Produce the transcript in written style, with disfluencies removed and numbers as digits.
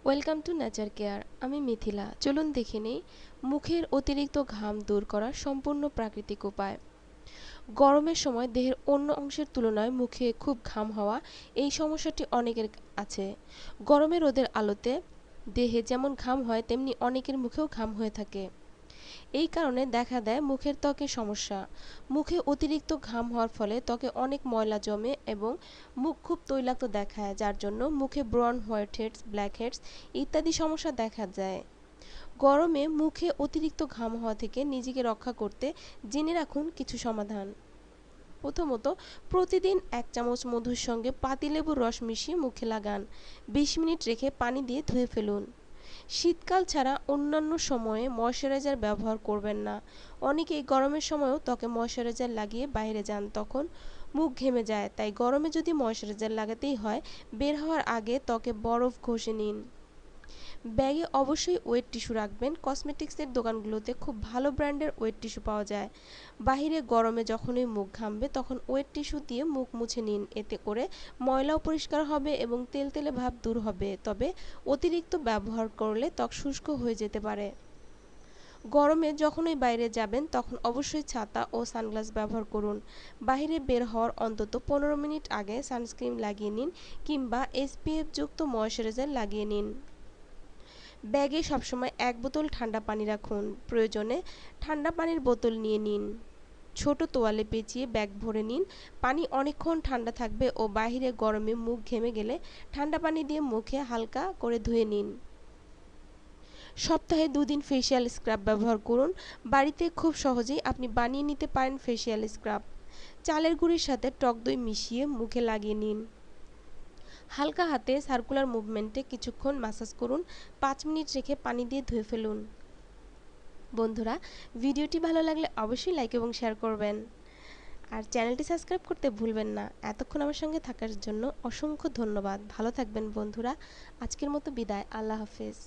Welcome to nature care. আমি মিথিলা। চলুন দেখে নেই মুখের অতিরিক্ত ঘাম দূর করার সম্পূর্ণ প্রাকৃতিক উপায়। গরমের সময় দেহের অন্য অংশের তুলনায় মুখে খুব ঘাম হওয়া, এই সমস্যাটি অনেকের আছে। গরমে রোদের আলোতে দেহে যেমন ঘাম হয় তেমনি অনেকের মুখেও ঘাম হয়ে থাকে। এই কারণে দেখা দেয় মুখের ত্বকের সমস্যা। মুখে অতিরিক্ত ঘাম হওয়ার ফলে ত্বকে অনেক ময়লা জমে এবং মুখ খুব তৈলাক্ত দেখায়, যার জন্য মুখে ব্রণ, হোয়াইট হেডস, ব্ল্যাক হেডস ইত্যাদি সমস্যা দেখা যায়। গরমে মুখে অতিরিক্ত ঘাম হওয়া থেকে নিজেকে রক্ষা করতে জেনে রাখুন কিছু সমাধান। প্রথমত, প্রতিদিন 1 চামচ মধুর সঙ্গে পাতিলেবুর রস মিশিয়ে মুখে লাগান। 20 মিনিট রেখে পানি দিয়ে ধুয়ে ফেলুন। শীতকাল ছাড়া অন্যান্য সময়ে ময়শ্চারাইজার ব্যবহার করবেন না। অনেকেই গরমের সময়ও ত্বকে ময়শ্চারাইজার লাগিয়ে বাইরে যান, তখন মুখ ঘেমে যায়। তাই গরমে যদি ময়শ্চারাইজার লাগাতেই হয়, বের হওয়ার আগে ত্বকে বরফ ঘষে নিন। ব্যাগে অবশ্যই ওয়েট টিস্যু রাখবেন। কসমেটিক্সের দোকানগুলোতে খুব ভালো ব্র্যান্ডের ওয়েট টিস্যু পাওয়া যায়। বাহিরে গরমে যখনই মুখ ঘামবে তখন ওয়েট টিস্যু দিয়ে মুখ মুছে নিন। এতে করে ময়লাও পরিষ্কার হবে এবং তেলতেলে ভাব দূর হবে। তবে অতিরিক্ত ব্যবহার করলে ত্বক শুষ্ক হয়ে যেতে পারে। গরমে যখনই বাইরে যাবেন তখন অবশ্যই ছাতা ও সানগ্লাস ব্যবহার করুন। বাইরে বের হওয়ার অন্তত 15 মিনিট আগে সানস্ক্রিন লাগিয়ে নিন কিংবা এসপিএফ যুক্ত ময়শ্চারাইজার লাগিয়ে নিন। ব্যাগে সবসময় 1 বোতল ঠান্ডা পানি রাখুন। প্রয়োজনে ঠান্ডা পানির বোতল নিয়ে নিন। ছোট তোয়ালে পেঁচিয়ে ব্যাগ ভরে নিন। পানি অনেকক্ষণ ঠান্ডা থাকবে ও বাইরে গরমে মুখ ঘেমে গেলে ঠান্ডা পানি দিয়ে মুখে হালকা করে ধুয়ে নিন। সপ্তাহে 2 দিন ফেসিয়াল স্ক্রাব ব্যবহার করুন। বাড়িতে খুব সহজেই আপনি বানিয়ে নিতে পারেন ফেসিয়াল স্ক্রাব। চালের গুঁড়ির সাথে টক দই মিশিয়ে মুখে লাগিয়ে নিন। হালকা হাতে সার্কুলার মুভমেন্টে কিছুক্ষণ ম্যাসাজ করুন। 5 মিনিট রেখে পানি দিয়ে ধুয়ে ফেলুন। বন্ধুরা, ভিডিওটি ভালো লাগলে অবশ্যই লাইক এবং শেয়ার করবেন। আর চ্যানেলটি সাবস্ক্রাইব করতে ভুলবেন না। এতক্ষণ আমার সঙ্গে থাকার জন্য অসংখ্য ধন্যবাদ। ভালো থাকবেন বন্ধুরা। আজকের মতো বিদায়। আল্লাহ হাফেজ।